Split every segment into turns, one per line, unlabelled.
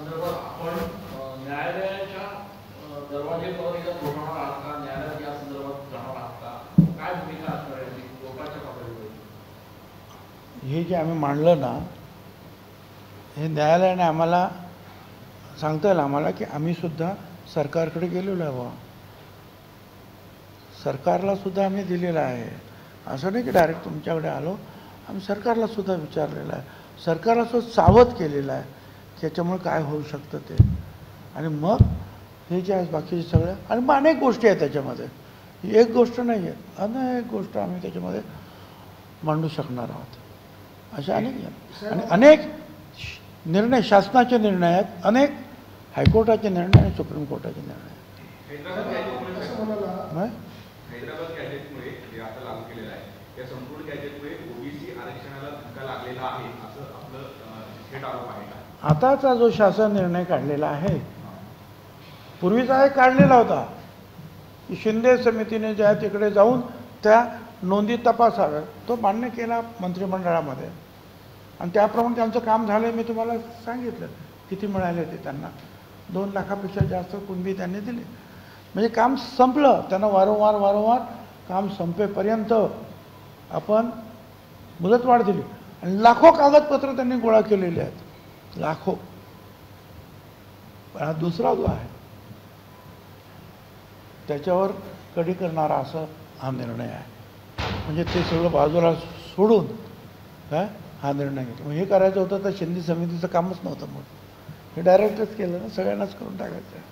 संदर्भात आपण न्यायालयाच्या दरवाजे बोलणार आहात का? न्यायालयात या संदर्भात जाणार आहात का? काय भूमिका असणार आहे लोकांच्या पातळीवर?
हे जे आम्ही मांडलं ना, हे न्यायालयाने आम्हाला सांगता येईल आम्हाला की आम्ही सुद्धा सरकारकडे गेलेलो आहे. सरकारला सुद्धा आम्ही दिलेलं आहे. असं नाही की डायरेक्ट तुमच्याकडे आलो. आम्ही सरकारला सुद्धा विचारलेलं आहे. सरकारला सुद्धा सावध केलेलं आहे त्याच्यामुळे काय होऊ शकतं ते. आणि मग हे जे आहे बाकीचे सगळं आणि मग अनेक गोष्टी आहेत त्याच्यामध्ये. एक गोष्ट नाही आहे, अनेक गोष्ट आम्ही त्याच्यामध्ये मांडू शकणार आहोत. अशा अनेक आणि अनेक निर्णय शासनाचे निर्णय आहेत, अनेक हायकोर्टाचे निर्णय आणि सुप्रीम कोर्टाचे निर्णय आहेत.
हैदराबाद गॅजेटमुळे जे आता लागू केलेलं आहे या संपूर्ण गॅजेटमुळे ओबीसी आरक्षणाला धक्का लागलेला आहे असं आपलं थेट आरोप आहे का?
आताचा जो शासन निर्णय काढलेला आहे, पूर्वीचा एक काढलेला होता की शिंदे समितीने ज्या तिकडे जाऊन त्या नोंदी तपासाव्या, तो मान्य केला मंत्रिमंडळामध्ये आणि त्याप्रमाणे त्यांचं काम झालं. मी तुम्हाला सांगितलं किती मिळाले ते त्यांना. 2 लाखापेक्षा जास्त कुणबी त्यांनी दिले. म्हणजे काम संपलं. त्यांना वारंवार काम संपेपर्यंत आपण मुदतवाढ दिली आणि लाखो कागदपत्र त्यांनी गोळा केलेले आहेत, लाखो. पण हा दुसरा जो आहे त्याच्यावर कडी करणारा असं हा निर्णय आहे. म्हणजे ते सगळं बाजूला सोडून काय हा निर्णय घेतला. हे करायचं होतं तर शिंदे समितीचं कामच नव्हतं. मग हे डायरेक्टच केलं ना, सगळ्यांनाच करून टाकायचं.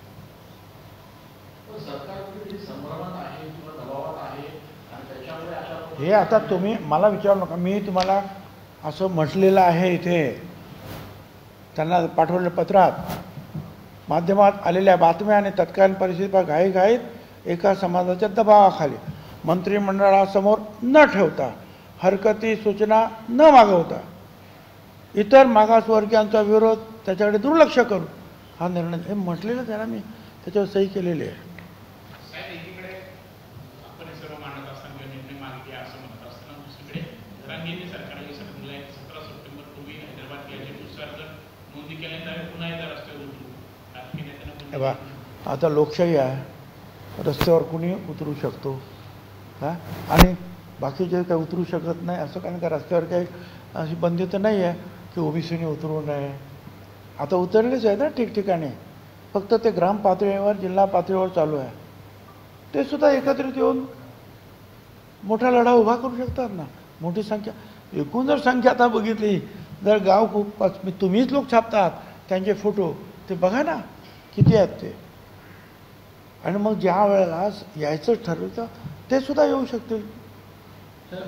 हे आता तुम्ही मला विचारू नका. मी तुम्हाला असं म्हटलेलं आहे इथे, त्यांना पाठवलेल्या पत्रात, माध्यमात आलेल्या बातम्या आणि तत्कालीन परिस्थिती घाईघाईत एका समाजाच्या दबावाखाली मंत्रिमंडळासमोर न ठेवता, हरकती सूचना न मागवता, इतर मागासवर्गीयांचा विरोध त्याच्याकडे दुर्लक्ष करून हा निर्णय हे म्हटलेलं त्याला मी त्याच्यावर सही केलेली आहे. आता लोकशाही आहे, रस्त्यावर कुणी उतरू शकतो हां, आणि बाकीचे काही उतरू शकत नाही असं. कारण का रस्त्यावर काही अशी बंदी तर नाही आहे की ओबीसीने उतरू नये. आता उतरलेच आहे ना ठिकठिकाणी. फक्त ते ग्राम पातळीवर, जिल्हा पातळीवर चालू आहे. ते सुद्धा एकत्रित येऊन मोठा लढा उभा करू शकतात ना. मोठी संख्या, एकूण जर संख्या आता बघितली, जर गाव खूप तुम्हीच लोक छापतात त्यांचे फोटो, ते बघा ना किती आहेत ते. आणि मग ज्या वेळेला यायचं ठरवतं ते सुद्धा येऊ शकतील.
सर,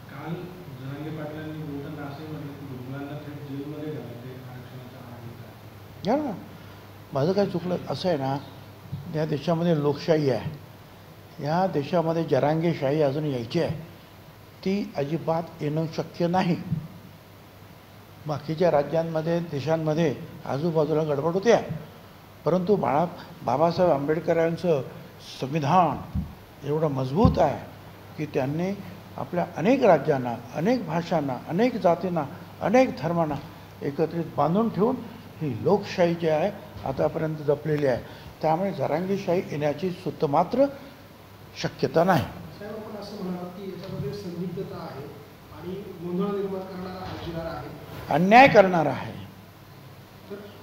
काल जरांगे पाटलांनी बोलताना असे म्हटलं की मुलांना थेट जेलमध्ये घालायचे आरक्षणाचा आठ
घ्या ना. माझं काय चुकलं असं आहे ना, या देशामध्ये लोकशाही आहे, या देशामध्ये जरांगेशाही अजून यायची आहे. ती अजिबात येणं शक्य नाही. बाकीच्या राज्यांमध्ये, देशांमध्ये आजूबाजूला गडबड होते आहे. परंतु बाबासाहेब आंबेडकरांचं संविधान एवढं मजबूत आहे की त्यांनी आपल्या अनेक राज्यांना, अनेक भाषांना, अनेक जातींना, अनेक धर्मांना एकत्रित बांधून ठेवून ही लोकशाही जी आहे आतापर्यंत जपलेली आहे. त्यामुळे जरांगीशाही येण्याची सुद्धा मात्र शक्यता नाही.
साहेब, आपण असं म्हणाल की याच्यामध्ये संदिग्धता आहे आणि गोंधळ निर्माण करणारा अर्जदार आहे,
अन्याय करणारा आहे,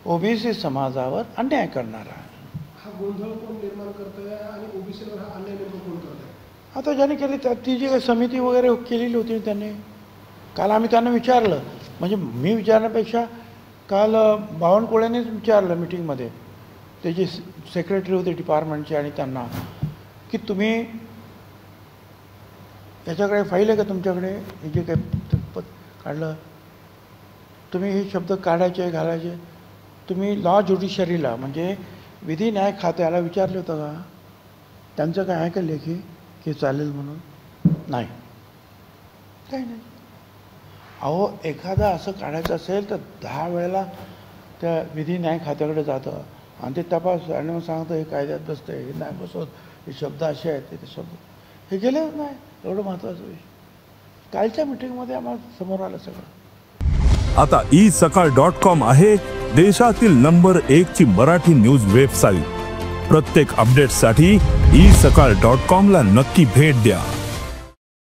ओबीसी समाजावर अन्याय करणारा आहे.
हा गोंधळ कोण निर्माण करतोय आणि ओबीसीवर हा अन्याय निर्माण कोण करतोय?
आता ज्याने केली ती जी काही समिती वगैरे केलेली होती त्यांनी, काल आम्ही त्यांना विचारलं. म्हणजे मी विचारण्यापेक्षा काल बावनकुळेनेच विचारलं मिटिंगमध्ये, ते जे सेक्रेटरी होते डिपार्टमेंटचे, आणि त्यांना की तुम्ही याच्याकडे फाईल आहे का तुमच्याकडे, हे जे काही काढलं, तुम्ही हे शब्द काढायचे घालायचे, तुम्ही लॉ ज्युडिशरीला म्हणजे विधी न्याय खात्याला विचारले होतं का? त्यांचं काय आहे का लेखी की चालेल म्हणून? नाही, काही नाही. अहो, एखादा असं काढायचं असेल तर 10 वेळेला त्या विधी न्याय खात्याकडे जातं आणि ते तपास आणि मग सांगतं हे कायद्यात बसतं, हे नाही बसत, हे शब्द असे आहेत, ते शब्द हे गेलेच नाही. एवढं महत्त्वाचं विषय कालच्या मिटिंगमध्ये आम्हाला समोर आलं सगळं.
आता isakal.com आहे देशातील नंबर 1 ची मराठी न्यूज वेबसाईट. प्रत्येक अपडेटसाठी isakal.com ला नक्की भेट द्या.